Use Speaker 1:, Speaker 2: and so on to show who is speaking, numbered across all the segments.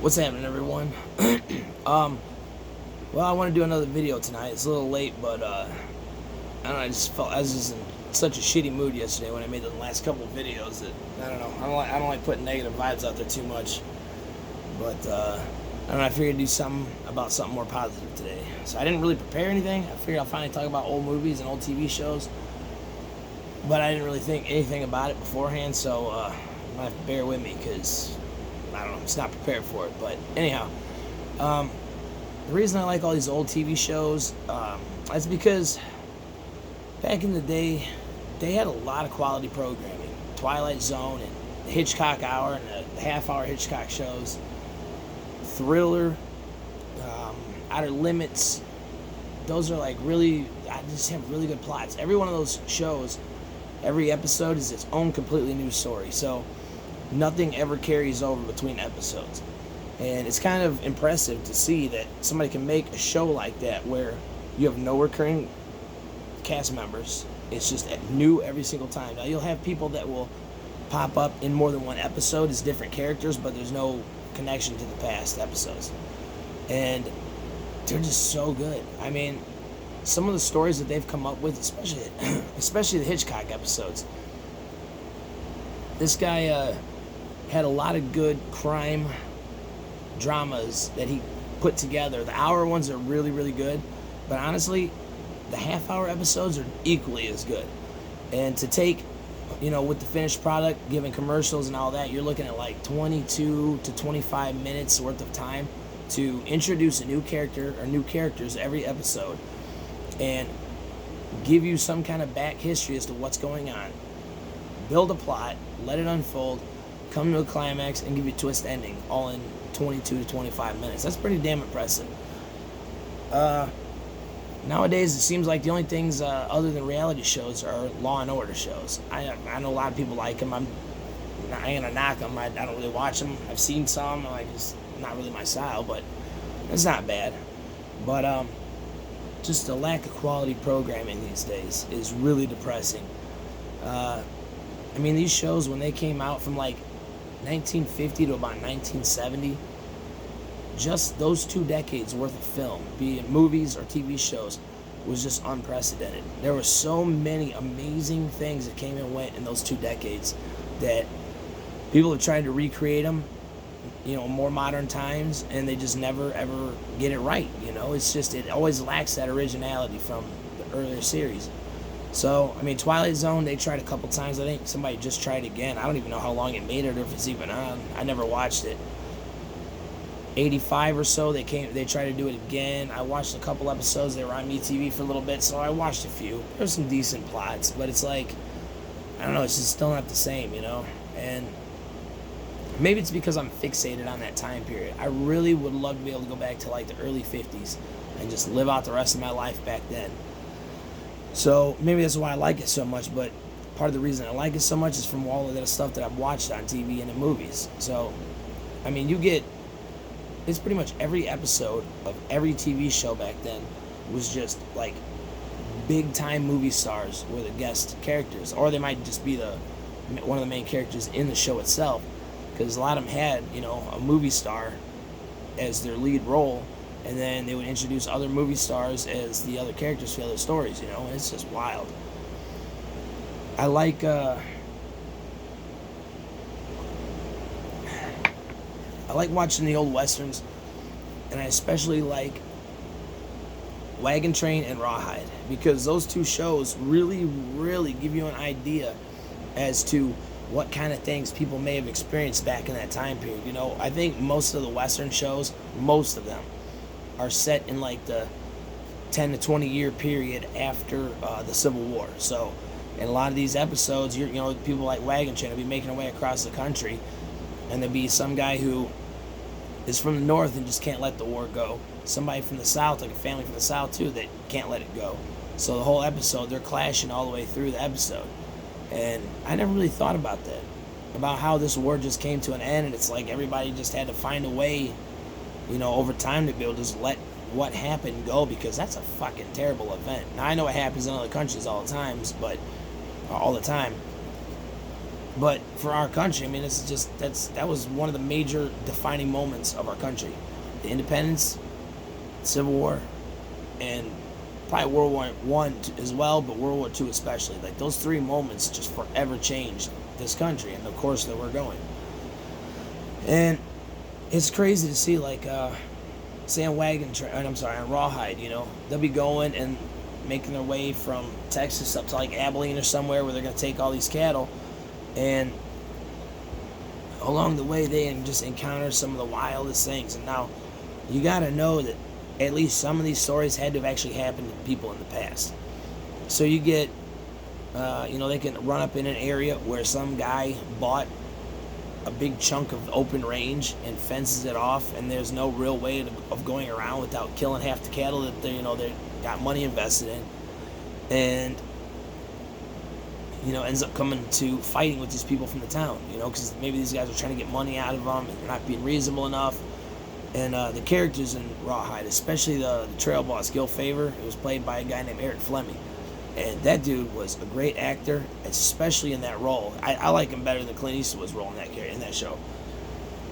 Speaker 1: What's happening, everyone? Well, I want to do another video tonight. It's a little late, but I don't know. I just felt I was just in such a shitty mood yesterday when I made the last couple of videos that I don't know. I don't like putting negative vibes out there too much, but I don't know. I figured I'd do something about something more positive today. So I didn't really prepare anything. I figured I'll finally talk about old movies and old TV shows, but I didn't really think anything about it beforehand. So you might have to bear with me because I don't know, I'm just not prepared for it. But anyhow, the reason I like all these old TV shows, that's because back in the day, they had a lot of quality programming. Twilight Zone and the Hitchcock Hour and the half-hour Hitchcock shows, Thriller, Outer Limits. Those are like really, I just have really good plots. Every one of those shows, every episode is its own completely new story. So nothing ever carries over between episodes. And it's kind of impressive to see that somebody can make a show like that where you have no recurring cast members. It's just new every single time. Now, you'll have people that will pop up in more than one episode as different characters, but there's no connection to the past episodes. And they're just so good. I mean, some of the stories that they've come up with, especially the Hitchcock episodes. This guy had a lot of good crime dramas that he put together. The hour ones are really, really good, but honestly, the half-hour episodes are equally as good. And to take, with the finished product, giving commercials and all that, you're looking at like 22 to 25 minutes worth of time to introduce a new character or new characters every episode and give you some kind of back history as to what's going on. Build a plot, let it unfold, come to a climax, and give you a twist ending, all in 22 to 25 minutes. That's pretty damn impressive. Nowadays, it seems like the only things other than reality shows are Law and Order shows. I know a lot of people like them. I ain't gonna knock them. I don't really watch them. I've seen some. It's not really my style, but it's not bad. But just the lack of quality programming these days is really depressing. These shows, when they came out from like 1950 to about 1970, just those 2 decades worth of film, be it movies or TV shows, was just unprecedented. There were so many amazing things that came and went in those 2 decades that people have tried to recreate them, more modern times, and they just never ever get it right. It always lacks that originality from the earlier series. So, Twilight Zone, they tried a couple times. I think somebody just tried again. I don't even know how long it made it or if it's even on. I never watched it. 85 or so, they tried to do it again. I watched a couple episodes. They were on MeTV for a little bit, so I watched a few. There's some decent plots, but it's like, I don't know, it's just still not the same, And maybe it's because I'm fixated on that time period. I really would love to be able to go back to like the early 50s and just live out the rest of my life back then. So maybe that's why I like it so much, but part of the reason I like it so much is from all of that stuff that I've watched on TV and in movies. So, it's pretty much every episode of every TV show back then was just like big time movie stars were the guest characters, or they might just be one of the main characters in the show itself, because a lot of them had a movie star as their lead role, and then they would introduce other movie stars as the other characters for other stories, and it's just wild. I like watching the old westerns, and I especially like Wagon Train and Rawhide, because those two shows really, really give you an idea as to what kind of things people may have experienced back in that time period. I think most of the western shows, most of them, are set in like the 10 to 20 year period after the Civil War. So in a lot of these episodes, people like Wagon Train will be making their way across the country, and there'll be some guy who is from the north and just can't let the war go. Somebody from the south, like a family from the south too, that can't let it go. So the whole episode, they're clashing all the way through the episode. And I never really thought about that, about how this war just came to an end, and it's like everybody just had to find a way, over time to be able to just let what happened go, because that's a fucking terrible event. Now, I know it happens in other countries all the time, But for our country, I mean, that was one of the major defining moments of our country: the independence, Civil War, and probably World War One as well, but World War II especially. Like those three moments just forever changed this country and the course that we're going. And it's crazy to see, like, say on on Rawhide, they'll be going and making their way from Texas up to like Abilene or somewhere where they're gonna take all these cattle, and along the way they just encounter some of the wildest things. And now you gotta know that at least some of these stories had to have actually happened to people in the past. So you get, they can run up in an area where some guy bought a big chunk of open range and fences it off, and there's no real way of going around without killing half the cattle that they got money invested in, and ends up coming to fighting with these people from the town, because maybe these guys are trying to get money out of them and they're not being reasonable enough. And the characters in Rawhide, especially the trail boss Gil Favor, it was played by a guy named Eric Fleming. And that dude was a great actor, especially in that role. I like him better than Clint Eastwood's role in that show.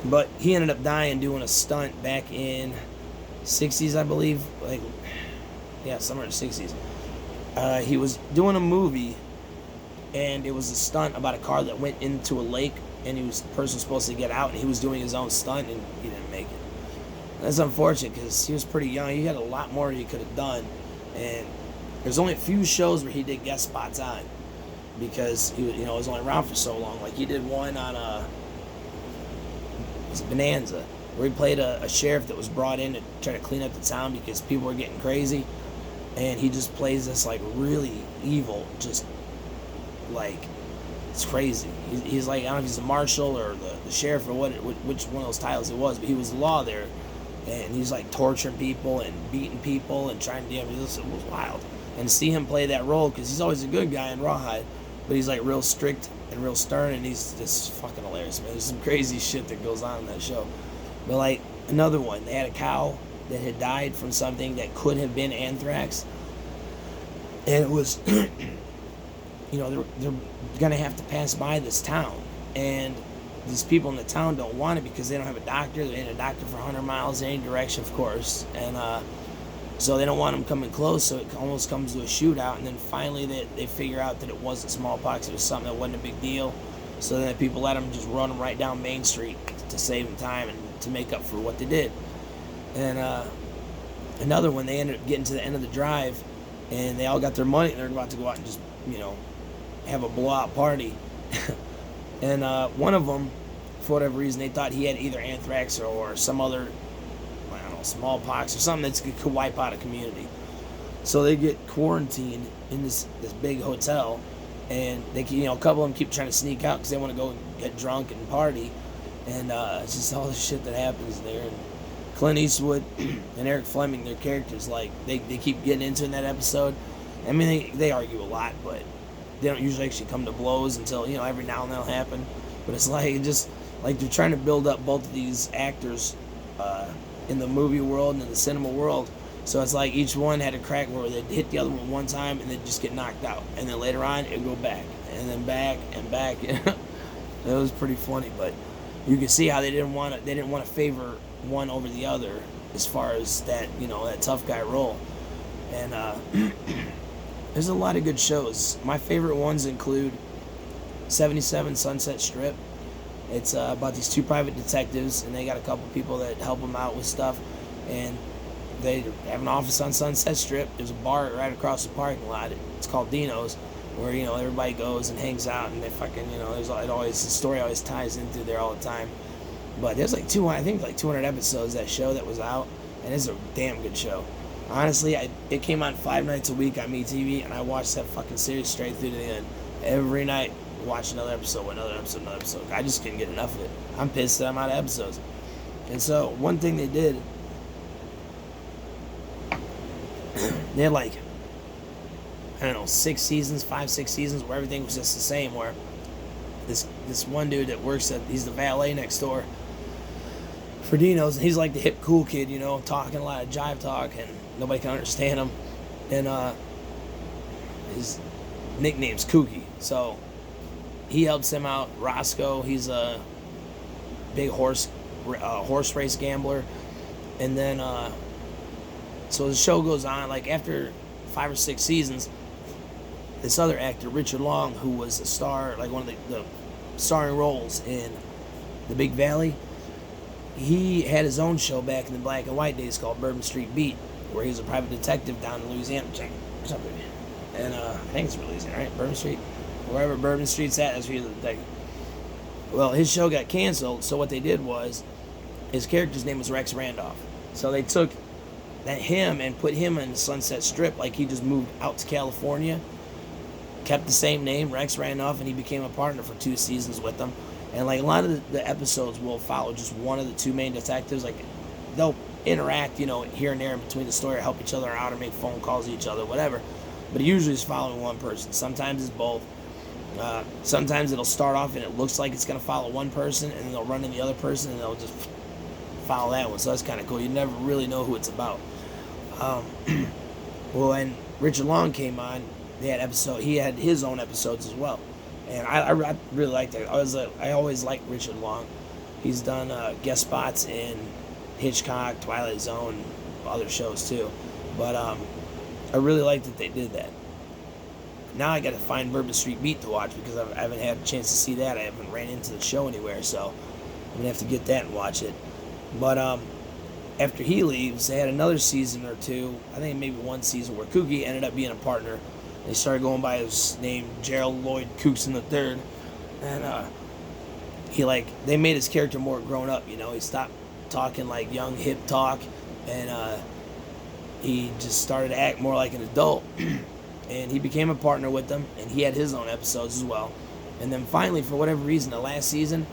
Speaker 1: But he ended up dying doing a stunt back in 60s, I believe. Somewhere in the 60s. He was doing a movie, and it was a stunt about a car that went into a lake, and the person was supposed to get out, and he was doing his own stunt, and he didn't make it. That's unfortunate because he was pretty young. He had a lot more he could have done, and there's only a few shows where he did guest spots on because he was only around for so long. Like he did one on Bonanza, where he played a sheriff that was brought in to try to clean up the town because people were getting crazy, and he just plays this like really evil, just like it's crazy. He's like, I don't know if he's a marshal or the sheriff or which one of those titles it was, but he was the law there. And he's like torturing people and beating people and trying to it was wild. And to see him play that role, because he's always a good guy in Rawhide, but he's like real strict and real stern, and he's just fucking hilarious, man. There's some crazy shit that goes on in that show. But like another one, they had a cow that had died from something that could have been anthrax, and it was they're gonna have to pass by this town, and these people in the town don't want it because they don't have a doctor. They ain't a doctor for 100 miles in any direction, of course. And so they don't want them coming close, so it almost comes to a shootout. And then finally they figure out that it wasn't smallpox. It was something that wasn't a big deal. So then people let them just run them right down Main Street to save them time and to make up for what they did. And another one, they ended up getting to the end of the drive, and they all got their money, and they're about to go out and just, have a blowout party. And one of them, for whatever reason, they thought he had either anthrax or some other, smallpox or something that could wipe out a community. So they get quarantined in this big hotel, and they a couple of them keep trying to sneak out because they want to go and get drunk and party. And it's just all the shit that happens there. And Clint Eastwood and Eric Fleming, their characters, like they keep getting into in that episode. I mean, they argue a lot, but they don't usually actually come to blows until, every now and then it'll happen. But it's like, they're trying to build up both of these actors in the movie world and in the cinema world. So it's like each one had a crack where they'd hit the other one time and they'd just get knocked out. And then later on, it'd go back. And then back and back. It was pretty funny. But you can see how they didn't want to favor one over the other as far as that, that tough guy role. And there's a lot of good shows. My favorite ones include 77 Sunset Strip. It's about these two private detectives, and they got a couple people that help them out with stuff. And they have an office on Sunset Strip. There's a bar right across the parking lot. It's called Dino's, where everybody goes and hangs out, and they fucking the story always ties in through there all the time. But there's like 200 episodes of that show that was out, and it's a damn good show. Honestly, it came on 5 nights a week on MeTV, and I watched that fucking series straight through to the end. Every night, watch another episode. I just couldn't get enough of it. I'm pissed that I'm out of episodes. And so, one thing they did, they had 5, 6 seasons where everything was just the same, where this one dude that works he's the valet next door for Dino's, and he's like the hip cool kid, talking a lot of jive talk, and nobody can understand him. And his nickname's Kooky. So he helps him out. Roscoe, he's a big horse race gambler. And then, so the show goes on. Like, after 5 or 6 seasons, this other actor, Richard Long, who was a star, like one of the starring roles in The Big Valley, he had his own show back in the black and white days called Bourbon Street Beat, where he was a private detective down in Louisiana. And I think it's Louisiana, right? Bourbon Street? Wherever Bourbon Street's at, that's where he's a detective. Well, his show got canceled, so what they did was, his character's name was Rex Randolph. So they took him and put him in Sunset Strip, like he just moved out to California, kept the same name, Rex Randolph, and he became a partner for 2 seasons with them. And like a lot of the episodes will follow just one of the 2 main detectives. Like, they'll interact, here and there in between the story, or help each other out, or make phone calls to each other, whatever. But usually it's following one person. Sometimes it's both. Sometimes it'll start off and it looks like it's going to follow one person, and then they'll run in the other person, and they'll just follow that one. So that's kind of cool. You never really know who it's about. Well, when Richard Long came on, he had his own episodes as well. And I really liked it. I always liked Richard Long. He's done guest spots in Hitchcock, Twilight Zone, other shows too. But I really liked that they did that. Now I got to find Bourbon Street Beat to watch, because I haven't had a chance to see that. I haven't ran into the show anywhere, so I'm going to have to get that and watch it. But after he leaves, they had another season or 2, I think maybe 1 season, where Kooky ended up being a partner. They started going by his name, Gerald Lloyd Cookson III, and they made his character more grown up. He stopped talking like young hip talk, and he just started to act more like an adult. And he became a partner with them, and he had his own episodes as well. And then finally, for whatever reason, the last season,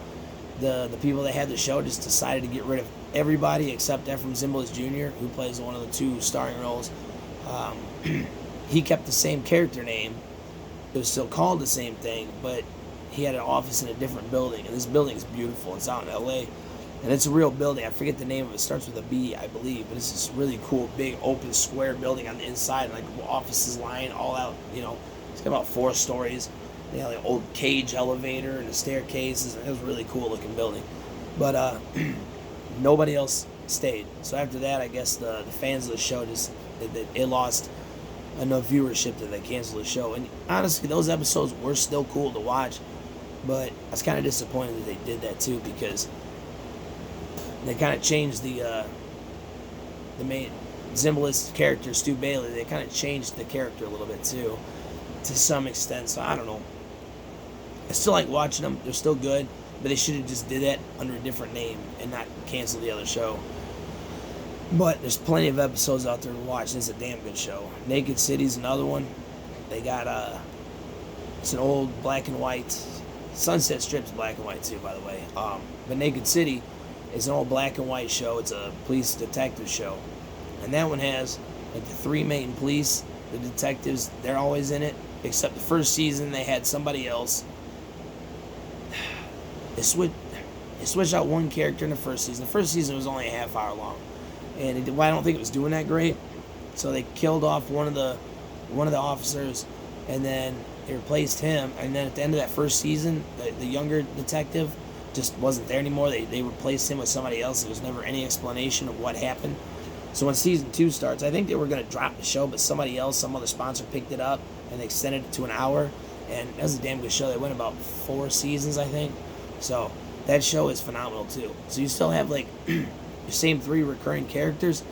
Speaker 1: the people that had the show just decided to get rid of everybody except Ephraim Zimbalist Jr., who plays one of the 2 starring roles. He kept the same character name. It was still called the same thing, but he had an office in a different building. And this building is beautiful. It's out in L.A., and it's a real building. I forget the name of it. It starts with a B, I believe. But it's this really cool, big, open, square building on the inside. Like, offices lying all out, It's got about 4 stories. They had like an old cage elevator and the staircases. It was a really cool looking building. But nobody else stayed. So after that, I guess the fans of the show it lost enough viewership that they canceled the show. And honestly, those episodes were still cool to watch, but I was kind of disappointed that they did that too, because they kind of changed the main Zimbalist character, Stu Bailey. They kind of changed the character a little bit too, to some extent. So I don't know. I still like watching them. They're still good, but they should have just did that under a different name and not cancel the other show. But there's plenty of episodes out there to watch. It's a damn good show. Naked City's another one. They got it's an old black and white. Sunset Strip's black and white too, by the way. But Naked City is an old black and white show. It's a police detective show, and that one has like the 3 main police, the detectives. They're always in it, except the first season they had somebody else. They switched out one character in the first season. The first season was only a half hour long, and I don't think it was doing that great. So they killed off one of the officers, and then they replaced him. And then at the end of that first season, the younger detective just wasn't there anymore. They replaced him with somebody else. There was never any explanation of what happened. So when season 2 starts, I think they were going to drop the show, but some other sponsor picked it up and they extended it to an hour. And that was a damn good show. They went about 4 seasons, I think. So that show is phenomenal too. So you still have like the same 3 recurring characters,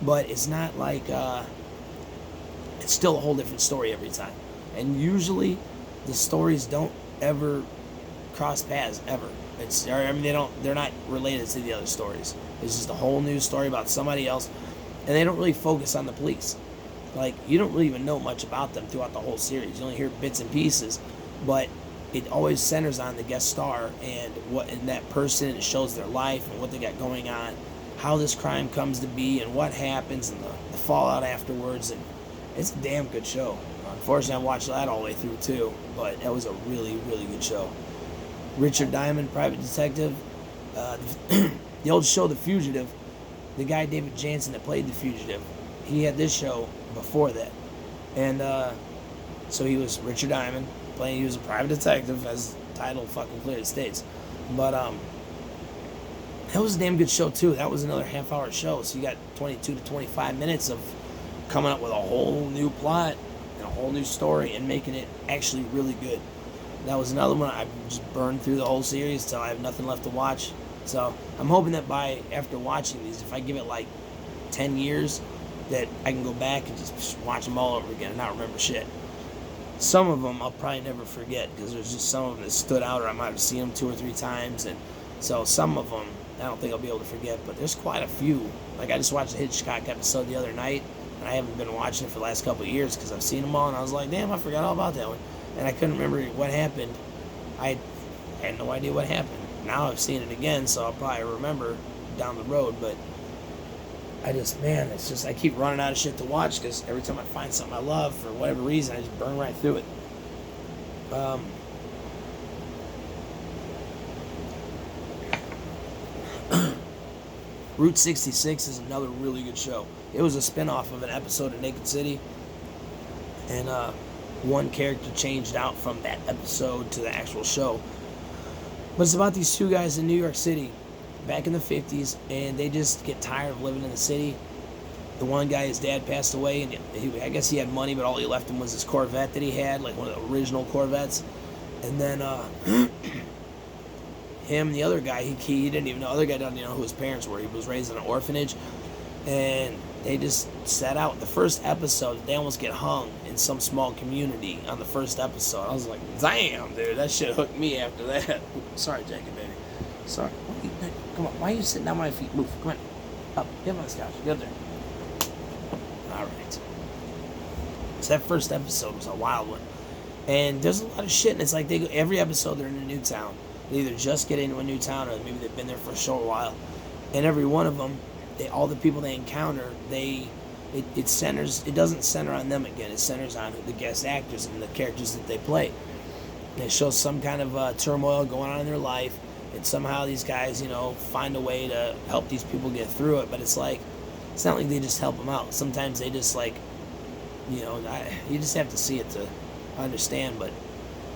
Speaker 1: but it's not like it's still a whole different story every time. And usually the stories don't ever cross paths ever. They're not related to the other stories. It's just a whole new story about somebody else, and they don't really focus on the police. Like, you don't really even know much about them throughout the whole series. You only hear bits and pieces, but it always centers on the guest star and that person. It shows their life and what they got going on, how this crime comes to be, and what happens, and the fallout afterwards. And it's a damn good show. Unfortunately, I watched that all the way through too, but that was a really, really good show. Richard Diamond, private detective. The old show, The Fugitive, the guy David Jansen that played The Fugitive, he had this show before that. And so he was Richard Diamond, he was a private detective, as title fucking clearly states. But that was a damn good show too. That was another half-hour show, so you got 22 to 25 minutes of coming up with a whole new plot and a whole new story and making it actually really good. That was another one I just burned through the whole series till I have nothing left to watch. So I'm hoping that after watching these, if I give it like 10 years, that I can go back and just watch them all over again and not remember shit. Some of them I'll probably never forget because there's just some of them that stood out, or I might have seen them 2 or 3 times, and so some of them I don't think I'll be able to forget, but there's quite a few. Like I just watched the Hitchcock episode the other night, and I haven't been watching it for the last couple of years because I've seen them all, and I was like, damn, I forgot all about that one, and I couldn't remember what happened. I had no idea what happened. Now I've seen it again, so I'll probably remember down the road, but it's just, I keep running out of shit to watch because every time I find something I love, for whatever reason, I just burn right through it. Route 66 is another really good show. It was a spinoff of an episode of Naked City, and one character changed out from that episode to the actual show. But it's about these 2 guys in New York City back in the 50s, and they just get tired of living in the city. The one guy, his dad passed away, and I guess he had money, but all he left him was his Corvette that he had, like one of the original Corvettes. And then him and the other guy, he didn't even know, the other guy didn't even know who his parents were. He was raised in an orphanage, and they just set out. The first episode, they almost get hung in some small community on the first episode. I was like, damn, dude, that shit hooked me after that. Sorry, Jacob, baby. Sorry. Come on, why are you sitting on my feet? Move, come on. Up, get on this couch, get up there. Alright. So that first episode was a wild one. And there's a lot of shit, and it's like every episode they're in a new town. They either just get into a new town, or maybe they've been there for a short while. And every one of them, all the people they encounter, it doesn't center on them again. It centers on the guest actors and the characters that they play. And it shows some kind of turmoil going on in their life, and somehow these guys, find a way to help these people get through it. But it's like, it's not like they just help them out. Sometimes they just you just have to see it to understand. But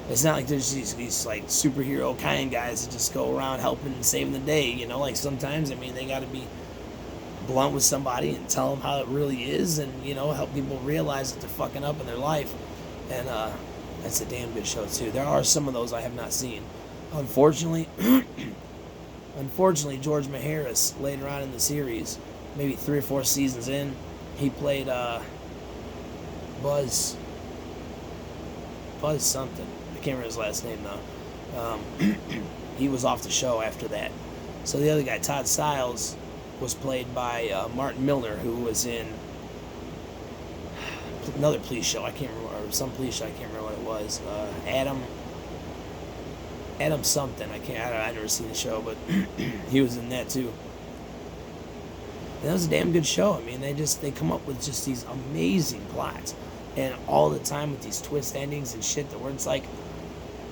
Speaker 1: it's not like there's these like superhero kind guys that just go around helping and saving the day. Like sometimes, they got to be blunt with somebody and tell them how it really is, and help people realize that they're fucking up in their life. And that's a damn good show too. There are some of those I have not seen. Unfortunately, George Maharis, later on in the series, maybe 3 or 4 seasons in, he played Buzz something. I can't remember his last name though. He was off the show after that. So the other guy, Todd Stiles, was played by Martin Milner, who was in another police show. I can't remember, or some police show. I can't remember what it was. Adam something. I've never seen the show, but he was in that too. And that was a damn good show. They come up with just these amazing plots, and all the time with these twist endings and shit where it's like,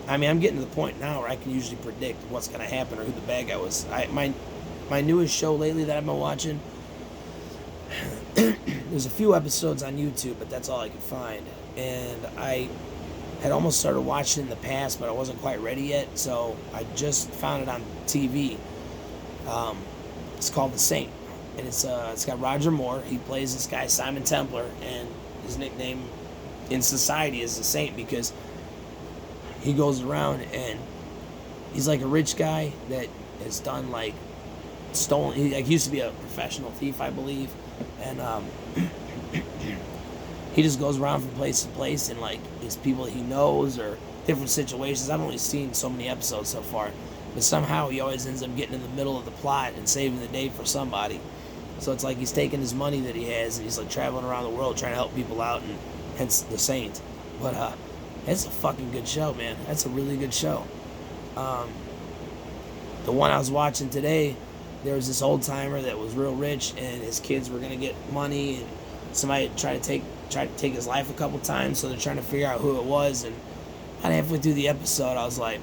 Speaker 1: I'm getting to the point now where I can usually predict what's gonna happen or who the bad guy was. My newest show lately that I've been watching, there's a few episodes on YouTube, but that's all I could find. And I had almost started watching in the past, but I wasn't quite ready yet, so I just found it on TV. It's called The Saint, and it's got Roger Moore. He plays this guy, Simon Templar, and his nickname in society is The Saint because he goes around and he's like a rich guy that has done like stolen. He used to be a professional thief, I believe, and he just goes around from place to place, and like these people he knows or different situations. I've only seen so many episodes so far, but somehow he always ends up getting in the middle of the plot and saving the day for somebody. So it's like he's taking his money that he has and he's like traveling around the world trying to help people out, and hence The Saint. But it's a fucking good show, man. That's a really good show. The one I was watching today, there was this old timer that was real rich, and his kids were gonna get money, and somebody tried to take his life a couple times, so they're trying to figure out who it was. And about halfway through the episode, I was like,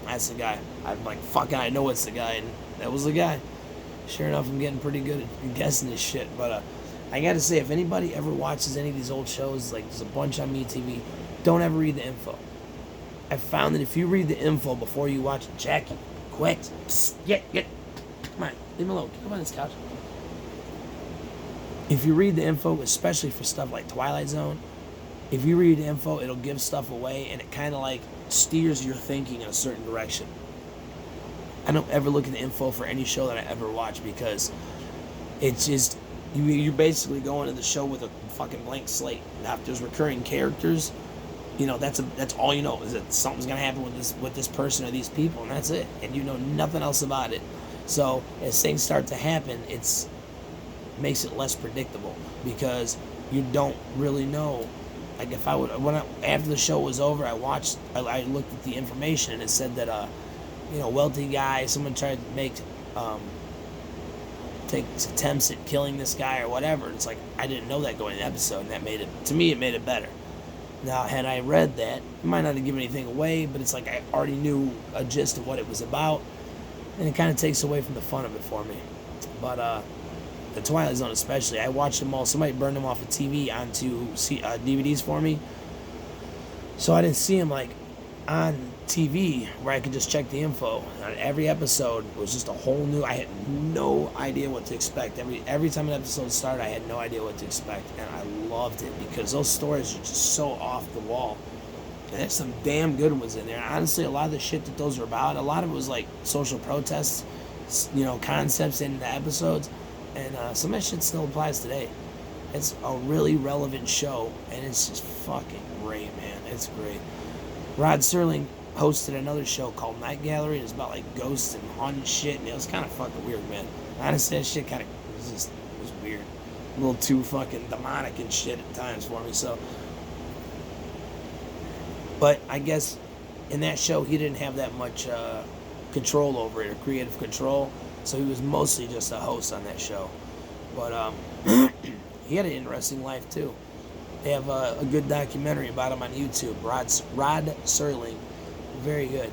Speaker 1: that's the guy. I'm like, fuck, I know it's the guy, and that was the guy. Sure enough, I'm getting pretty good at guessing this shit. But I gotta say, if anybody ever watches any of these old shows, like there's a bunch on MeTV, don't ever read the info. I found that if you read the info before you watch it, Jackie, quick, psst, get, come on, leave me alone, come on this couch. If you read the info, especially for stuff like Twilight Zone, if you read the info, it'll give stuff away, and it kind of like steers your thinking in a certain direction. I don't ever look at the info for any show that I ever watch, because it's just, you're basically going to the show with a fucking blank slate. Now, if there's recurring characters, you know, that's all you know, is that something's gonna happen with this person or these people, and that's it. And you know nothing else about it. So as things start to happen, it makes it less predictable, because you don't really know. Like if I would, after the show was over, I looked at the information, and it said that wealthy guy, someone tried to take attempts at killing this guy or whatever. It's like, I didn't know that going in the episode, and that made it, to me, it made it better. Now, had I read that, it might not have given anything away, but it's like I already knew a gist of what it was about, and it kind of takes away from the fun of it for me. But the Twilight Zone especially, I watched them all. Somebody burned them off of TV onto DVDs for me, so I didn't see them like on TV where I could just check the info. On every episode was just a whole new. I had no idea what to expect. Every time an episode started, I had no idea what to expect, and I loved it because those stories are just so off the wall. And there's some damn good ones in there. Honestly, a lot of the shit that those are about, a lot of it was like social protests, concepts in the episodes, and some of that shit still applies today. It's a really relevant show, and it's just fucking great, man. It's great. Rod Serling hosted another show called Night Gallery. It was about like ghosts and haunted shit, and it was kind of fucking weird, man. Honestly, that shit kind of was weird, a little too fucking demonic and shit at times for me. So, but I guess in that show he didn't have that much control over it, or creative control, so he was mostly just a host on that show. But he had an interesting life too. They have a good documentary about him on YouTube. Rod Serling, very good.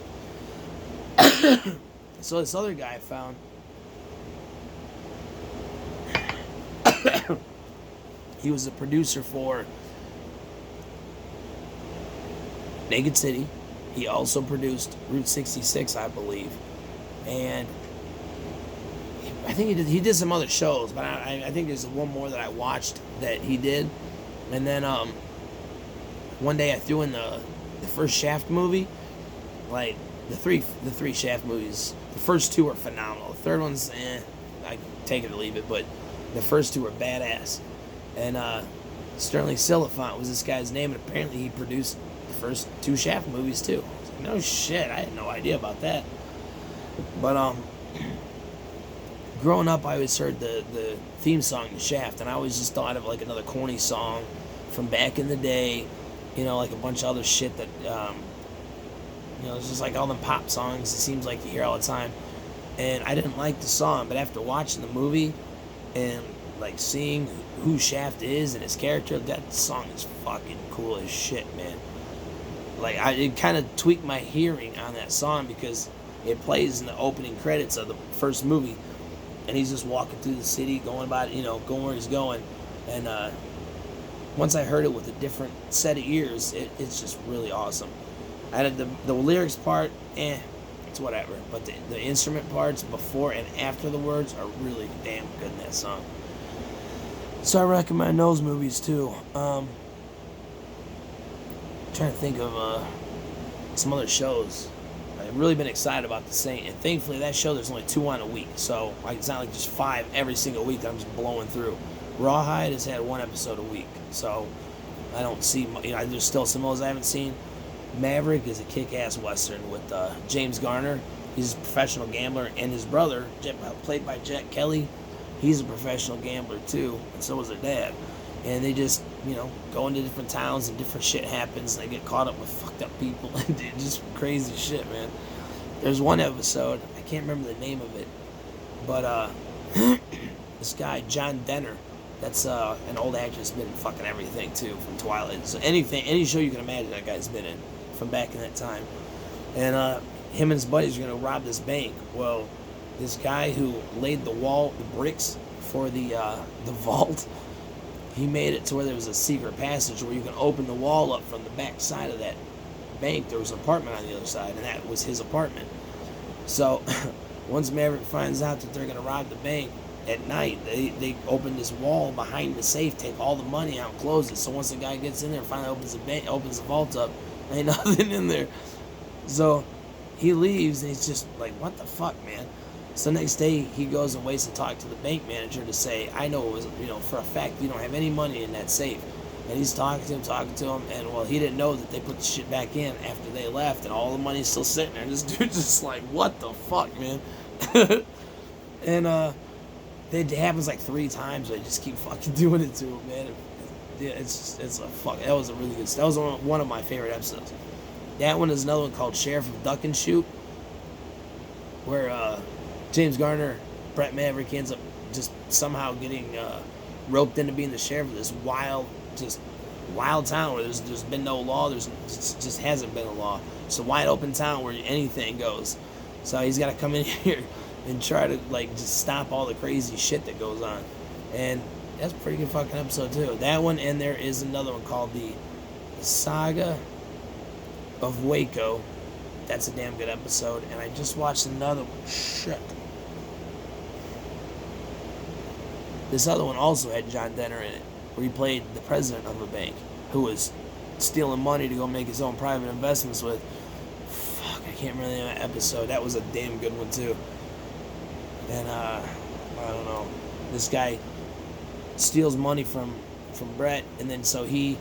Speaker 1: So this other guy I found, he was a producer for Naked City. He also produced Route 66, I believe, and I think he did some other shows, but I think there's one more that I watched that he did. And then one day I threw in the first Shaft movie. Like the three Shaft movies, the first two are phenomenal. The third one's I take it or leave it, but the first two are badass. And Sterling Silliphant was this guy's name, and apparently he produced the first two Shaft movies too. I was like, no shit, I had no idea about that. But growing up, I always heard the theme song to Shaft, and I always just thought of like another corny song from back in the day, like a bunch of other shit that, it's just like all them pop songs it seems like you hear all the time. And I didn't like the song, but after watching the movie and like seeing who Shaft is and his character, that song is fucking cool as shit, man. Like, it kind of tweaked my hearing on that song because it plays in the opening credits of the first movie. And he's just walking through the city, going about, going where he's going. And once I heard it with a different set of ears, it's just really awesome. I had the lyrics part, it's whatever. But the instrument parts before and after the words are really damn good in that song. So I recommend those movies too. Trying to think of some other shows. I've really been excited about The Saint, and thankfully that show there's only 2 on a week, so it's not like just 5 every single week that I'm just blowing through. Rawhide has had 1 episode a week, so I don't see, there's still some of those I haven't seen. Maverick is a kick-ass western with James Garner. He's a professional gambler, and his brother, played by Jack Kelly, he's a professional gambler too, and so is their dad. And they just, go into different towns and different shit happens, and they get caught up with fucked up people and just crazy shit, man. There's one episode, I can't remember the name of it, but this guy, John Denner, that's an old actor that's been in fucking everything too, from Twilight. So any show you can imagine that guy's been in from back in that time. And him and his buddies are going to rob this bank. Well, this guy who laid the bricks for the vault, he made it to where there was a secret passage where you can open the wall up from the back side of that bank, there was an apartment on the other side, and that was his apartment. So once Maverick finds out that they're going to rob the bank at night, they open this wall behind the safe, take all the money out, and close it. So once the guy gets in there and finally opens the vault up, ain't nothing in there. So he leaves, and he's just like, what the fuck, man? So next day, he goes and waits to talk to the bank manager to say, I know it was, for a fact you don't have any money in that safe. And he's talking to him, and well, he didn't know that they put the shit back in after they left, and all the money's still sitting there. And this dude's just like, what the fuck, man? And it happens like 3 times. They just keep fucking doing it to him, man. It's a fuck. That was a really good. That was one of my favorite episodes. That one is another one called Sheriff of Duck and Shoot, where James Garner, Brett Maverick, ends up just somehow getting roped into being the sheriff of this wild town where there's been no law. Just hasn't been a law. It's a wide open town where anything goes. So he's got to come in here and try to just stop all the crazy shit that goes on. And that's a pretty good fucking episode too. That one, and there is another one called the Saga of Waco. That's a damn good episode. And I just watched another one. Shit. This other one also had John Denner in it, where he played the president of a bank who was stealing money to go make his own private investments with. Fuck, I can't remember the name of that episode. That was a damn good one too. And I don't know. This guy steals money from Brett, and then so he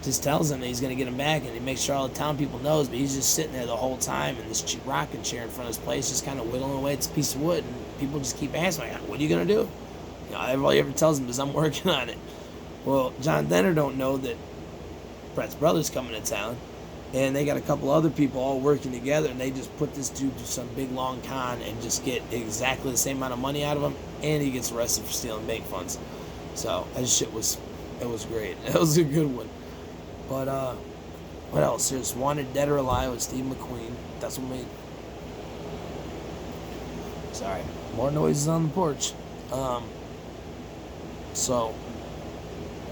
Speaker 1: just tells him that he's gonna get him back, and he makes sure all the town people knows. But he's just sitting there the whole time in this rocking chair in front of his place, just kind of whittling away at a piece of wood, and people just keep asking, like, "What are you gonna do?" All he ever tells him is, "I'm working on it." Well, John Denner don't know that Brett's brother's coming to town, and they got a couple other people all working together, and they just put this dude to some big long con and just get exactly the same amount of money out of him, and he gets arrested for stealing bank funds. So that shit was great. That was a good one. But what else? There's Wanted Dead or Alive with Steve McQueen. That's what made. Sorry, more noises on the porch. So,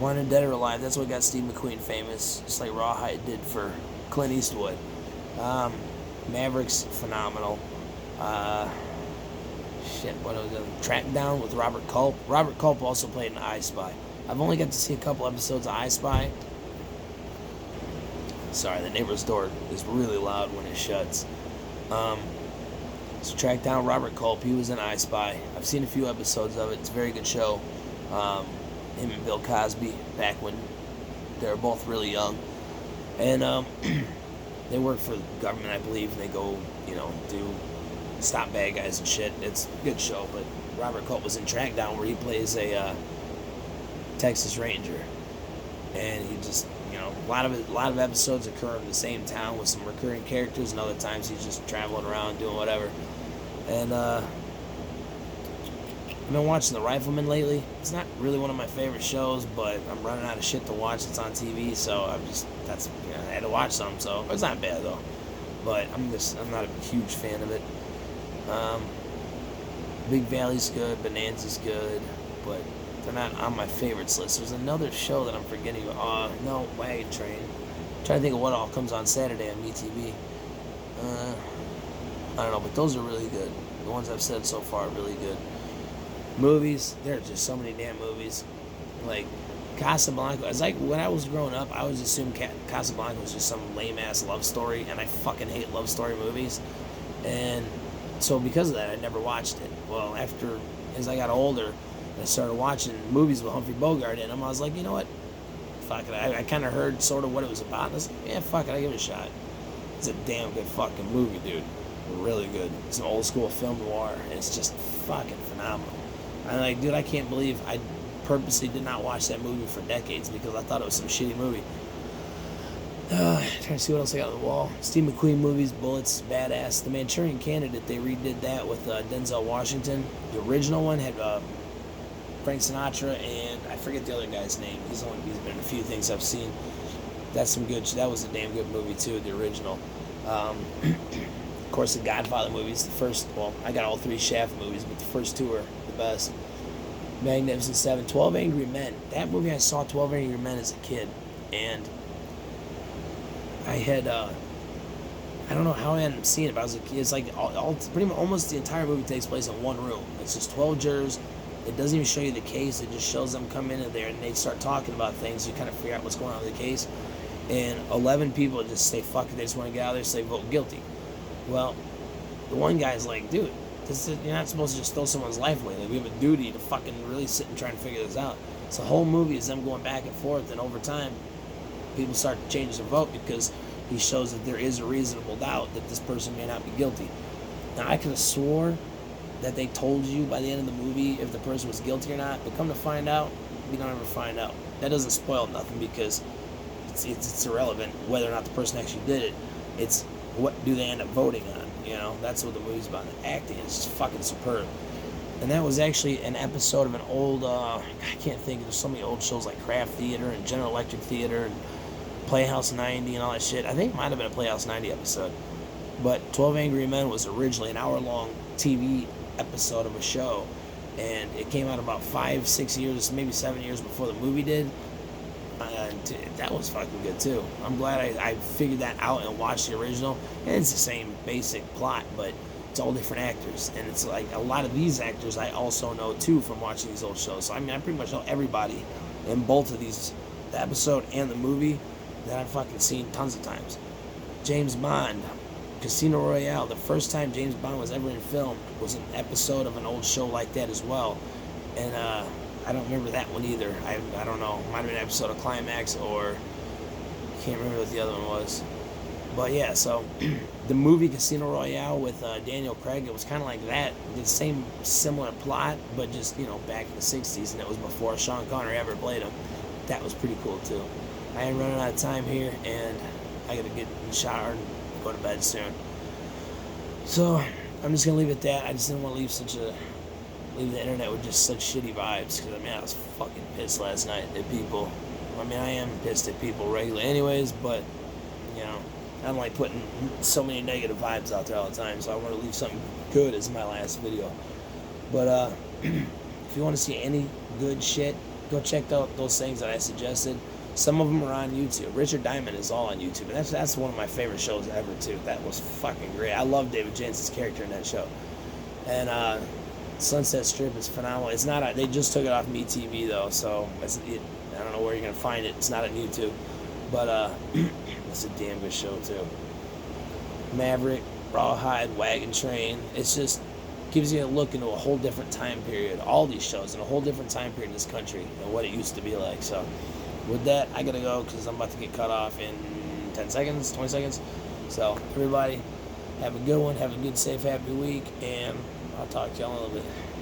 Speaker 1: Wanted Dead or Alive, that's what got Steve McQueen famous, just like Rawhide did for Clint Eastwood. Maverick's phenomenal. What was it? Track Down with Robert Culp. Robert Culp also played in I Spy. I've only got to see a couple episodes of I Spy. Sorry, the neighbor's door is really loud when it shuts. So Track Down Robert Culp, he was in I Spy. I've seen a few episodes of it. It's a very good show. Him and Bill Cosby, back when they were both really young. And they work for the government, I believe. They go, do stop bad guys and shit. It's a good show. But Robert Culp was in Track Down, where he plays a Texas Ranger. And he just, a lot of episodes occur in the same town with some recurring characters, and other times he's just traveling around doing whatever. And I've been watching The Rifleman lately. It's not really one of my favorite shows, but I'm running out of shit to watch. It's on TV, so I had to watch some. So it's not bad though. But I'm not a huge fan of it. Big Valley's good, Bonanza's good, but they're not on my favorites list. There's another show that I'm forgetting. No, Wagon Train. I'm trying to think of what all comes on Saturday on MeTV. I don't know, but those are really good. The ones I've said so far are really good. Movies, there are just so many damn movies. Like Casablanca. It's like when I was growing up, I always assumed Casablanca was just some lame ass love story, and I fucking hate love story movies. And so because of that, I never watched it. Well, as I got older, I started watching movies with Humphrey Bogart in them. I was like, you know what? Fuck it. I kind of heard sort of what it was about. And I was like, yeah, fuck it. I give it a shot. It's a damn good fucking movie, dude. Really good. It's an old school film noir, and it's just fucking phenomenal. I'm like, dude, I can't believe I purposely did not watch that movie for decades because I thought it was some shitty movie. Trying to see what else I got on the wall. Steve McQueen movies, Bullets, badass. The Manchurian Candidate, they redid that with Denzel Washington. The original one had Frank Sinatra, and I forget the other guy's name. He's been in a few things I've seen. That was a damn good movie too, the original. Of course, the Godfather movies, I got all 3 Shaft movies, but the first 2 are the best. Magnificent Seven, 12 Angry Men. That movie, I saw 12 Angry Men as a kid, and I had I don't know how I ended up seeing it, but I was like, it's like all pretty much almost the entire movie takes place in one room. It's just 12 jurors. It doesn't even show you the case. It just shows them come into there and they start talking about things. You kind of figure out what's going on with the case. And 11 people just say, fuck it, they just want to get out of there, so they vote guilty. Well, the one guy's like, dude, you're not supposed to just throw someone's life away. Like, we have a duty to fucking really sit and try and figure this out. So the whole movie is them going back and forth, and over time, people start to change their vote because he shows that there is a reasonable doubt that this person may not be guilty. Now, I could have swore that they told you by the end of the movie if the person was guilty or not, but come to find out, we don't ever find out. That doesn't spoil nothing because it's irrelevant whether or not the person actually did it. It's what do they end up voting on, you know? That's what the movie's about. The acting is just fucking superb. And that was actually an episode of an old, I can't think, there's so many old shows like Craft Theater and General Electric Theater and Playhouse 90 and all that shit. I think it might have been a Playhouse 90 episode. But 12 Angry Men was originally an hour-long TV episode of a show. And it came out about 5-6 years, maybe 7 years before the movie did. That was fucking good too. I'm glad I figured that out and watched the original. And it's the same basic plot, but it's all different actors. And it's like a lot of these actors I also know too from watching these old shows. So I mean, I pretty much know everybody in both of these, the episode and the movie, that I've fucking seen tons of times. James Bond, Casino Royale. The first time James Bond was ever in film was an episode of an old show like that as well. And I don't remember that one either. I don't know. It might have been an episode of Climax, or can't remember what the other one was. But yeah, so the movie Casino Royale with Daniel Craig, it was kind of like that. The same similar plot, but just, you know, back in the 60s, and it was before Sean Connery ever played him. That was pretty cool too. I am running out of time here, and I gotta get in the shower and go to bed soon. So I'm just gonna leave it at that. I just didn't want to leave the internet with just such shitty vibes, because I mean, I was fucking pissed last night at people. I mean, I am pissed at people regularly anyways, but, you know, I don't like putting so many negative vibes out there all the time, so I want to leave something good as my last video. But if you want to see any good shit, go check out those things that I suggested. Some of them are on YouTube. Richard Diamond is all on YouTube, and that's one of my favorite shows ever too. That was fucking great. I love David Jansen's character in that show. And Sunset Strip is phenomenal. It's not. They just took it off MeTV though, so I don't know where you're gonna find it. It's not on YouTube, but it's a damn good show too. Maverick, Rawhide, Wagon Train. It's just gives you a look into a whole different time period. All these shows in a whole different time period in this country and what it used to be like. So with that, I gotta go because I'm about to get cut off in 10 seconds, 20 seconds. So everybody, have a good one. Have a good, safe, happy week, and I'll talk to y'all in a little bit.